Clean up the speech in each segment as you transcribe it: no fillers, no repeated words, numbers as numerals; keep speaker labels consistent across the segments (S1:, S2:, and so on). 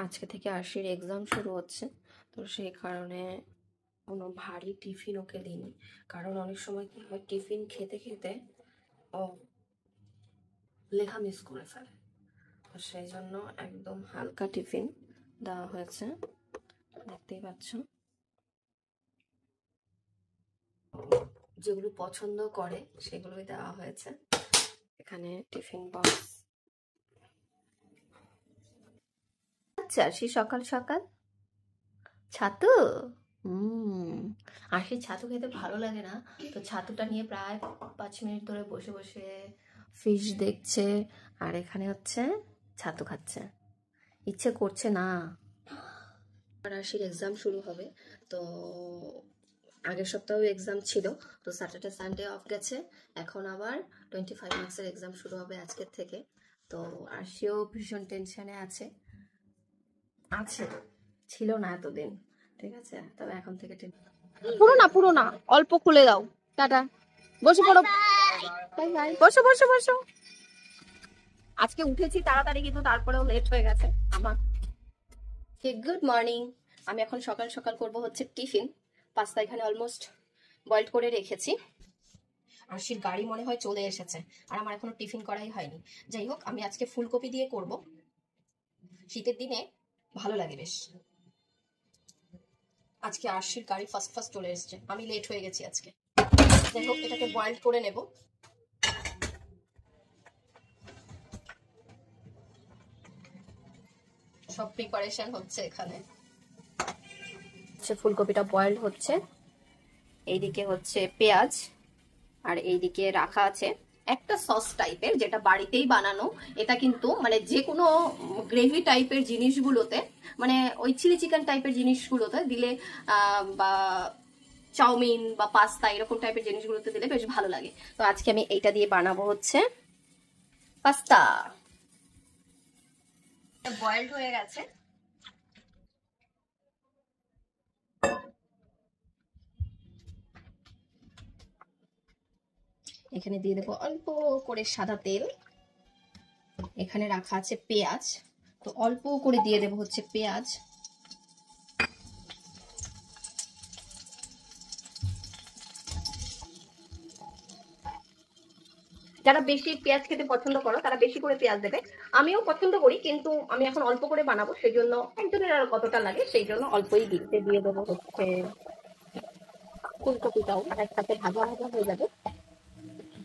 S1: আজকে থেকে আরশির এক্সাম শুরু হচ্ছে, তো সেই কারণে কোনো ভারী টিফিন ওকে দিইনি। কারণ অনেক সময় কি হয়, টিফিন খেতে খেতে ও লেখা মিস করে ফেলে। তো সেই জন্য একদম হালকা টিফিন দেওয়া হয়েছে, দেখতেই পাচ্ছ। যেগুলো পছন্দ করে সেগুলোই দেওয়া হয়েছে। এখানে টিফিন বক্স। আচ্ছা আরশি সকাল সকাল ছাতু। আরশির ছাতু খেতে ভালো লাগে না, তো ছাতুটা নিয়ে প্রায় 5 মিনিট ধরে বসে বসে ফিশ দেখছে, আর এখানে হচ্ছে ছাতু খাচ্ছে। ইচ্ছে করছে না। আরশির এক্সাম শুরু হবে, তো আগের সপ্তাহেও এক্সাম ছিল, তো স্যাটারডে সানডে অফ গেছে। এখন আবার 25 মার্কসের এক্সাম শুরু হবে আজকের থেকে। তো আরশিও ভীষণ টেনশনে আছে, ছিল না এতদিন, ঠিক আছে, তবে এখন থেকে
S2: পুরো না অল্প খুলে দাও। টাটা, বসে পড়ো। বসো বসো বসো। আজকে উঠেছি তাড়াতাড়ি, কিন্তু তারপরেও লেট হয়ে গেছে আমার।
S1: Good morning. আমি এখন সকাল সকাল করব হচ্ছে টিফিন। পাস্তা এখানে অলমোস্ট বয়েল করে রেখেছি। আরশির গাড়ি মনে হয় চলে এসেছে, আর আমার এখনো টিফিন করাই হয়নি। যাই হোক, আমি আজকে ফুলকপি দিয়ে করব। শীতের দিনে ভালো লাগে বেশ। আজকে আরশির গাড়ি ফার্স্ট চলে এসেছে, আমি লেট হয়ে গেছি আজকে। যাই হোক, এটাকে বয়েল করে নেব। সব প্রিপারেশন হচ্ছে এখানে। ফুলকপিটা বয়েল হচ্ছে, এইদিকে হচ্ছে পেঁয়াজ, আর এইদিকে রাখা আছে একটা সস টাইপের, যেটা বাড়িতেই বানানো। এটা কিন্তু মানে যে কোনো গ্রেভি টাইপের জিনিসগুলোতে, মানে ওই চিলি চিকেন টাইপের জিনিসগুলোতে দিলে বা চাউমিন বা পাস্তা এরকম টাইপের জিনিসগুলোতে দিলে বেশ ভালো লাগে। তো আজকে আমি এইটা দিয়ে বানাবো হচ্ছে পাস্তা। বয়েলড হয়ে গেছে। এখানে দিয়ে দেবো অল্প করে সাদা তেল। এখানে রাখা আছে পেঁয়াজ, তো অল্প করে দিয়ে দেবো হচ্ছে পেঁয়াজ। যারা বেশি পেঁয়াজ খেতে পছন্দ করো তারা বেশি করে পেঁয়াজ দেবে। আমিও পছন্দ করি, কিন্তু আমি এখন অল্প করে বানাবো, সেই জন্য একজনের আর কতটা লাগে সেই জন্য অল্পই দিতে দিয়ে দেবো হচ্ছে ফুলকপিটাও একসাথে ভাজা ভাজা হয়ে যাবে।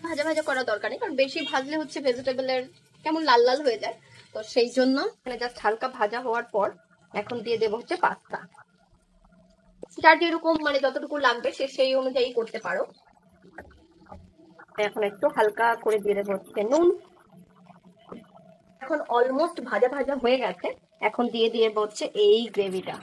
S1: ভাজা ভাজা করার দরকার নেই, কারণ বেশি ভাজলে হচ্ছে ভেজিটেবলের কেমন লাল লাল হয়ে যায়। তো সেই জন্য মানে জাস্ট হালকা ভাজা হওয়ার পর এখন দিয়ে দেবো হচ্ছে পাস্তা। যার যেরকম মানে যতটুকু লাগবে সে সেই অনুযায়ী করতে পারো। এখন একটু হালকা করে দিয়ে দেবো হচ্ছে নুন। এখন অলমোস্ট ভাজা ভাজা হয়ে গেছে, এখন দিয়ে দিয়ে হচ্ছে এই গ্রেভিটা।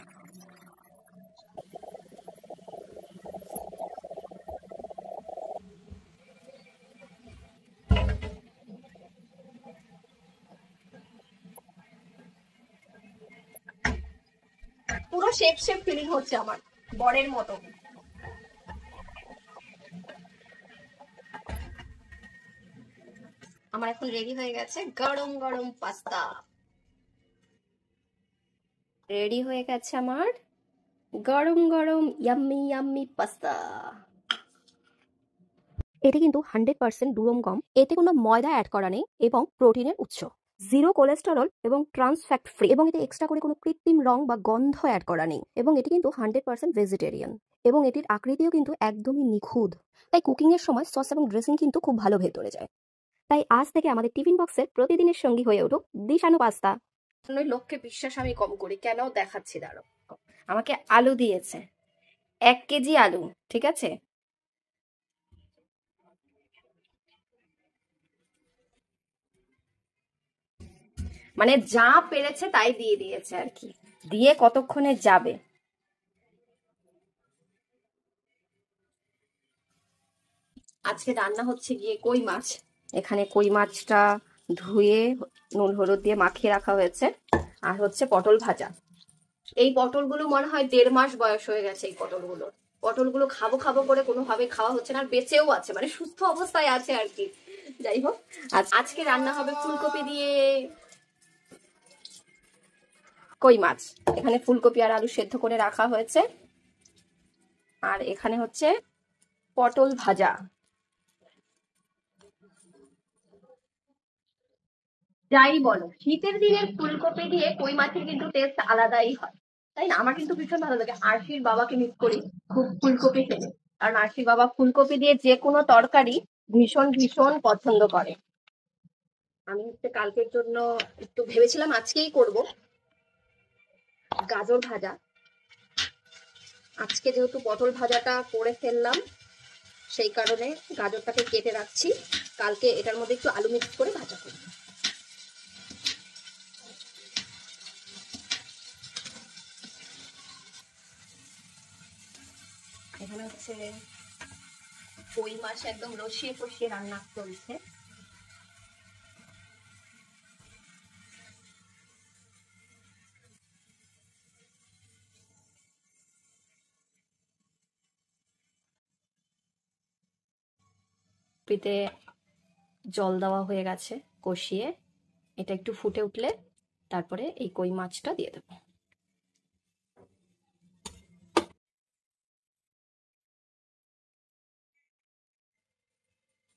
S1: পুরো শেপ শেপ ফিলিং হচ্ছে আমার, বরের মতো। আমার এখন রেডি হয়ে গেছে গরম গরম পাস্তা। রেডি হয়ে গেছে আমার গরম গরম ইয়াম্মি ইয়াম্মি পাস্তা।
S3: এটি কিন্তু 100% দুরম গম, এতে কোনো ময়দা অ্যাড করা নেই এবং প্রোটিনের উৎস, জিরো কোলেস্টেরল এবং ট্রান্স ফ্যাট ফ্রি, এবং এতে এক্সট্রা করে কোনো কৃত্রিম রং বা গন্ধ অ্যাড করা নেই, এবং এটি কিন্তু 100% ভেজিটেরিয়ান, এবং এটির আকৃতিও কিন্তু একদমই নিখুঁত। তাই কুকিংয়ের সময় সস এবং ড্রেসিং কিন্তু খুব ভালো ভেতরে যায়। তাই আজ থেকে আমাদের টিফিন বক্সের প্রতিদিনের সঙ্গী হয়ে উঠুক দিশানো পাস্তা।
S1: লোককে বিশ্বাস আমি কম করি, কেন দেখাচ্ছি দাঁড়ো। আমাকে আলু দিয়েছে 1 কেজি আলু, ঠিক আছে। মানে যা পেরেছে তাই দিয়ে দিয়েছে আর কি, দিয়ে কতক্ষণে যাবে। আজকে রান্না হচ্ছে গিয়ে কই মাছ। এখানে কই মাছটা ধুয়ে নুন হলুদ দিয়ে মাখিয়ে রাখা হয়েছে, আর হচ্ছে পটল ভাজা। এই পটলগুলো মনে হয় 1.5 মাস বয়স হয়ে গেছে। এই পটলগুলো খাবো খাবো করে কোনোভাবে খাওয়া হচ্ছে না, আর বেঁচেও আছে, মানে সুস্থ অবস্থায় আছে আর কি। যাই হোক, আজকে রান্না হবে ফুলকপি দিয়ে
S3: কই মাছ। এখানে ফুলকপি আর আলু সেদ্ধ করে রাখা হয়েছে, আর এখানে হচ্ছে পটল ভাজা। যাই বলো, শীতের দিনের ফুলকপি দিয়ে কই মাছের কিন্তু টেস্ট আলাদাই হয়, তাই না? আমার কিন্তু ভীষণ ভালো লাগে। আরশির বাবাকে মিস করি খুব ফুলকপি খেতে, কারণ আরশির বাবা ফুলকপি দিয়ে যে কোনো তরকারি ভীষণ ভীষণ পছন্দ করে। আমি হচ্ছে কালকের জন্য একটু ভেবেছিলাম আজকেই করব গাজর ভাজা। আজকে যেহেতু পটল ভাজাটা করে ফেললাম, সেই কারণে গাজরটাকে কেটে রাখছি, কালকে এটার মধ্যে একটু আলু মিক্স করে ভাজা করব। এখানে হচ্ছে কই মাছ একদম রসিয়ে কষিয়ে রান্না চলছে। কপিতে জল দেওয়া হয়ে গেছে কষিয়ে, এটা একটু ফুটে উঠলে তারপরে এই কই মাছটা দিয়ে দেবো।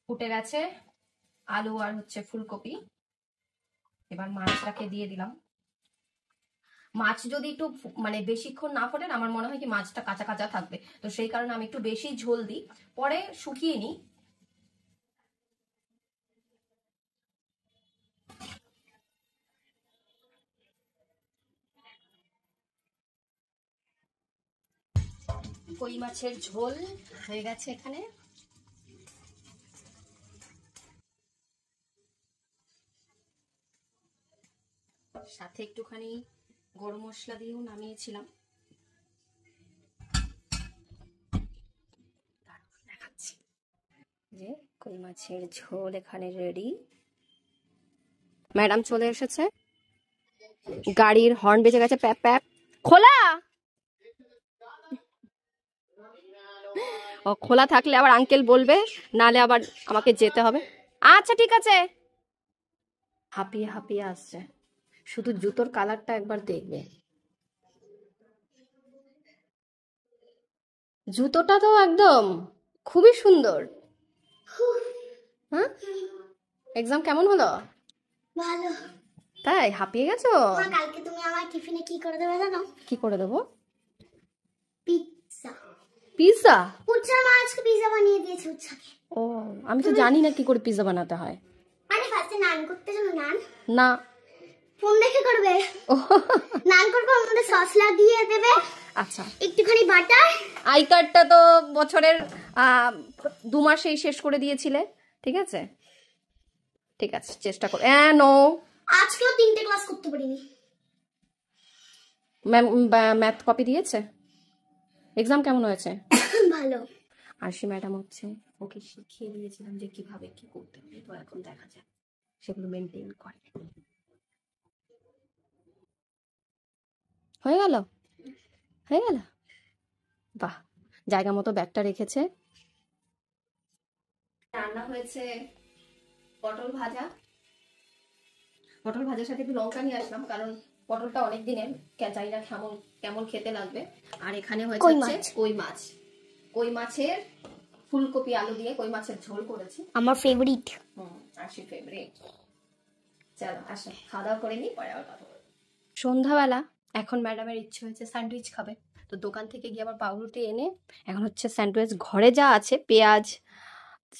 S3: ফুটে গেছে আলু আর হচ্ছে ফুলকপি, এবার মাছটাকে দিয়ে দিলাম। মাছ যদি একটু মানে বেশিক্ষণ না ফোটে, আমার মনে হয় কি মাছটা কাঁচা কাঁচা থাকবে, তো সেই কারণে আমি একটু বেশি ঝোল দিই, পরে শুকিয়ে নিই। কই মাছের ঝোল হয়ে গেছে এখানে। সাথে একটুখানি গরম মশলা দিয়েও নামিয়েছিলাম। দেখাচ্ছি যে কই মাছের ঝোল এখানে রেডি। ম্যাডাম চলে এসেছে, গাড়ির হর্ন বেজে গেছে, প্যাপ প্যাপ। খোলা, ও খোলা থাকলে আবার আঙ্কেল বলবে, নালে আবার আমাকে যেতে হবে। আচ্ছা ঠিক আছে। হাঁপিয়ে হাঁপিয়ে আসছে, শুধু জুতোর কালারটা একবার দেখবে। জুতোটা তো একদম খুবই সুন্দর। হ্যাঁ, এক্সাম কেমন হলো?
S4: ভালো।
S3: তাই হাঁপিয়ে গেছো?
S4: কালকে তুমি আমার টিফিনে কি করে দেবে জানো?
S3: কি করে দেবো?
S4: পিৎজা।
S3: পিৎজা?
S4: উচ্চার মা আজকে পিৎজা বানিয়ে দিয়েছে উচ্চাকে।
S3: ও, আমি তো জানি না কি করে পিৎজা বানাতে হয়।
S4: মানে ফার্স্টে নান করতে জানো? নান
S3: না।
S4: ফোন দেখে করবে। নান করবে, ওর মধ্যে সস লাগিয়ে দেবে,
S3: আচ্ছা,
S4: একটুখানি বাটার।
S3: আই কার্ডটা তো বছরের 2 মাসেই শেষ করে দিয়েছিলে। ঠিক আছে ঠিক আছে, চেষ্টা করো। নো,
S4: আজকেও 3টে ক্লাস করতে পারিনি।
S3: ম্যাম ম্যাথ কপি দিয়েছে? এক্সাম কেমন হয়েছে?
S4: ভালো।
S3: আরশি ম্যাডাম হচ্ছে ওকে শিখিয়ে দিয়েছিলাম যে কিভাবে কি করতে হবে, তো এখন দেখা যায় সেগুলো মেনটেন করে। হয়ে গেল হয়ে গেল, বাহ, জায়গা মতো ব্যাগটা রেখেছে। রান্না হয়েছে পটল ভাজা। পটল ভাজার সাথে একটু লঙ্কা নিয়ে আসলাম, কারণ পটলটা অনেক দিনের, জানি না কেমন কেমন খেতে লাগবে। আর এখানে হয়েছে কই মাছ। কই মাছের ফুলকপি আলু দিয়ে কই মাছের ঝোল করেছি,
S4: আমার ফেভারিট।
S3: আরশির ফেভারিট। চলো আসো, খাওয়া দাওয়া করে নি, পরে আবার কথা বলবো। সন্ধ্যাবেলা এখন ম্যাডামের ইচ্ছে হয়েছে স্যান্ডউইচ খাবে, তো দোকান থেকে গিয়ে আবার পাউরুটি এনে এখন হচ্ছে স্যান্ডউইচ ঘরে যা আছে পেঁয়াজ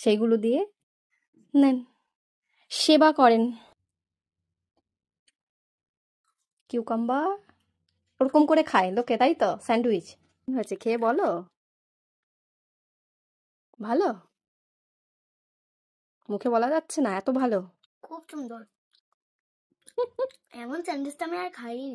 S3: সেইগুলো দিয়ে নেন সেবা করেন। কিউকাম্বার ওরকম করে খায় লোকে, তাই তো? স্যান্ডউইচ হয়েছে, খেয়ে বলো ভালো। মুখে বলা যাচ্ছে না, এত ভালো।
S4: খুব সুন্দর। এমন স্যান্ডউইচটা আমি আর খাইনি।